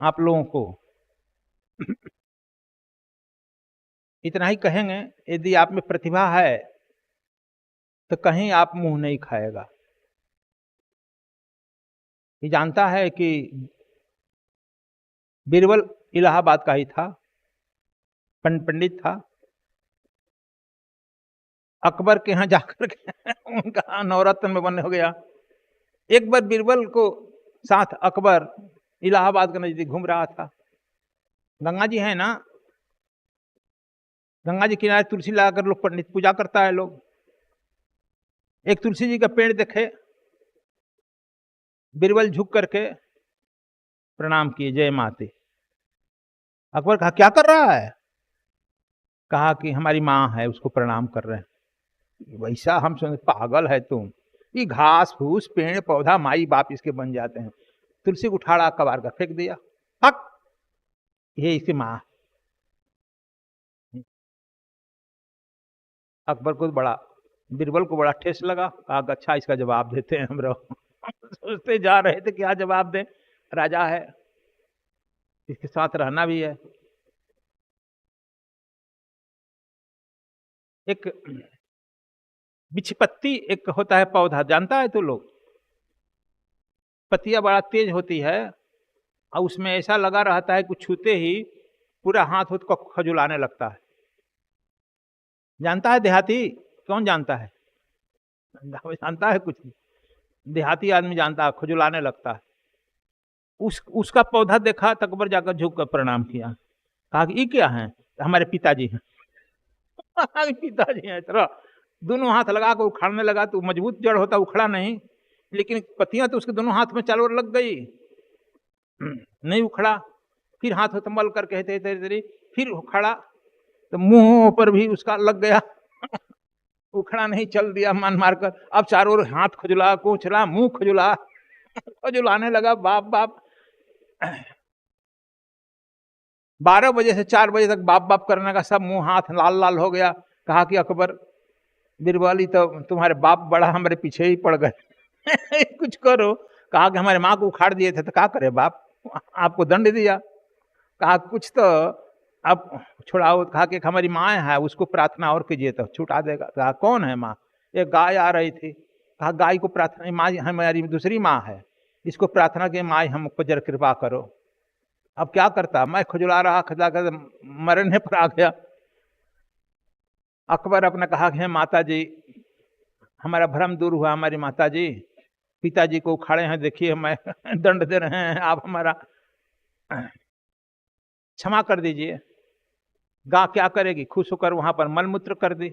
आप लोगों को इतना ही कहेंगे, यदि आप में प्रतिभा है तो कहीं आप मुंह नहीं खाएगा। ये जानता है कि बीरबल इलाहाबाद का ही था, पंडित था। अकबर के यहाँ जाकर के उनका नवरत्न में बंद हो गया। एक बार बीरबल को साथ अकबर इलाहाबाद के नजदीक घूम रहा था। गंगा जी है ना, गंगा जी किनारे तुलसी लगाकर लोग पंडित पूजा करता है लोग। एक तुलसी जी का पेड़ देखे, बीरबल झुक करके प्रणाम किए, जय माते। अकबर कहा क्या कर रहा है? कहा कि हमारी माँ है, उसको प्रणाम कर रहे हैं। वैसा हम समझ, पागल है तुम, ये घास फूस पेड़ पौधा माई बाप इसके बन जाते हैं। तुलसी को उठाड़ा कबार का फेंक दिया, हक, ये इसकी माँ। अकबर को बड़ा, बीरबल को बड़ा ठेस लगा। कहा अच्छा इसका जवाब देते हैं हम लोग। सोचते जा रहे थे क्या जवाब दें, राजा है, इसके साथ रहना भी है। एक बिछपत्ती एक होता है पौधा, जानता है तो लोग, पत्तियां बड़ा तेज होती है और उसमें ऐसा लगा रहता है कि छूते ही पूरा हाथ को खजुलाने लगता है। जानता है देहाती? कौन जानता है? जानता है कुछ? देहाती आदमी जानता है, खजुलाने लगता है। उसका पौधा देखा तो अकबर जाकर झुक कर प्रणाम किया। कहा कि ये क्या है? हमारे पिताजी हैं। पिताजी हैं। तरह दोनों हाथ लगा कर उखाड़ने लगा तो मजबूत जड़ होता, उखड़ा नहीं, लेकिन पत्तियां तो उसके दोनों हाथ में चारों ओर लग गई, नहीं उखड़ा। फिर हाथ तंबल कर कहते तेरे फिर उखड़ा तो मुंह पर भी उसका लग गया। उखड़ा नहीं, चल दिया मान मारकर। अब चारों ओर हाथ खुजला, कोचला, मुंह खुजला, खुजलाने लगा बाप बाप। 12 बजे से 4 बजे तक बाप बाप करने का, सब मुंह हाथ लाल लाल हो गया। कहा कि अकबर, बीरबली तो तुम्हारे बाप बड़ा हमारे पीछे ही पड़ गए। कुछ करो। कहा कि हमारे माँ को उखाड़ दिए थे तो क्या करे बाप, आपको दंड दिया। कहा कुछ तो अब छुड़ाओ। कहा कि हमारी माँ है, उसको प्रार्थना और कीजिए तो छुटा देगा। कहा कौन है माँ? एक गाय आ रही थी। कहा गाय को प्रार्थना, माँ हमारी दूसरी माँ है, इसको प्रार्थना के माँ हमको जरा कृपा करो। अब क्या करता, मैं खुजला रहा, खुजला कर मरने पर आ गया। अकबर अपने कहा कि माता जी, हमारा भ्रम दूर हुआ, हमारी माता जी पिताजी को उखाड़े हैं, देखिए मैं दंड दे रहे हैं, आप हमारा क्षमा कर दीजिए। गा क्या करेगी, खुश होकर वहां पर मलमूत्र कर दी।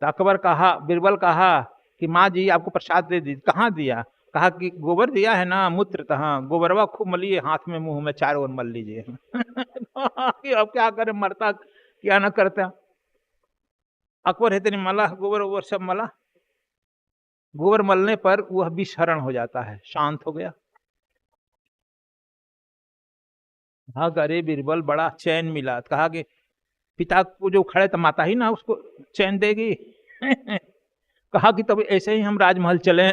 तो अकबर कहा, बीरबल कहा कि माँ जी आपको प्रसाद दे दी। कहाँ दिया? कहा कि गोबर दिया है ना, मूत्र। तो हाँ, गोबरवा खूब मलिए, हाथ में मुंह में चारों ओर मल लीजिए। अब क्या करे, मरता क्या ना करता। अकबर है तेरी मला, गोबर वोबर सब मला। गोबर मलने पर वह भी शरण हो जाता है, शांत हो गया। हाँ, अरे बीरबल बड़ा चैन मिला। कहा कि पिता को जो खड़े तो माता ही ना उसको चैन देगी। कहा कि तब ऐसे ही हम राजमहल चले,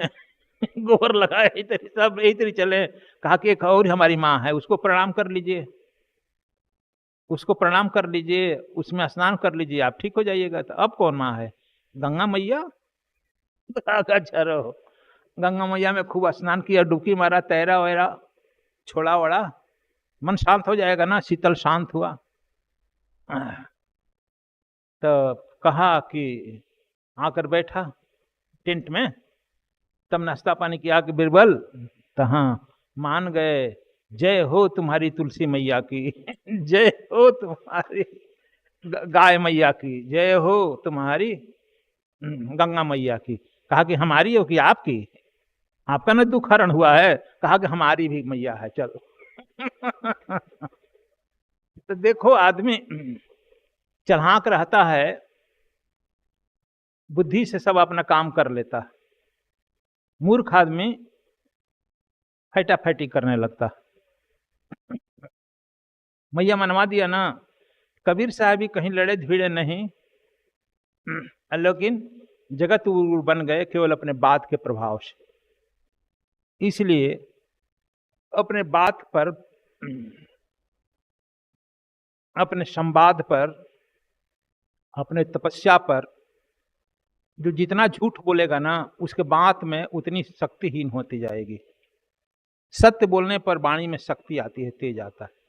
गोबर लगाए इतनी सब इतनी चले। कहा कि एक और हमारी माँ है, उसको प्रणाम कर लीजिए, उसको प्रणाम कर लीजिए, उसमें स्नान कर लीजिए, आप ठीक हो जाइएगा। तो अब कौन माँ है? गंगा मैया। अच्छा रहो। गंगा मैया में खूब स्नान किया, डुबकी मारा, तैरा वैरा, छोड़ा वड़ा, मन शांत हो जाएगा ना, शीतल शांत हुआ। तो कहा कि आकर बैठा टेंट में, तब नाश्ता पानी किया कि बीरबल तो हाँ मान गए, जय हो तुम्हारी तुलसी मैया की। जय हो तुम्हारी गाय मैया की, जय हो तुम्हारी गंगा मैया की। कहा कि हमारी हो कि आपकी? आपका न दुख हरण हुआ है? कहा कि हमारी भी मैया है, चलो। तो देखो आदमी चढ़ाक रहता है, बुद्धि से सब अपना काम कर लेता है। मूर्ख आदमी फैटा करने लगता। मैया मनवा दिया ना। कबीर साहब भी कहीं लड़े भिड़े नहीं, लेकिन जगत बन गए केवल अपने बात के प्रभाव से। इसलिए अपने बात पर, अपने संवाद पर, अपने तपस्या पर जो जितना झूठ बोलेगा ना, उसके बात में उतनी शक्तिहीन होती जाएगी। सत्य बोलने पर वाणी में शक्ति आती है, तेज आता है।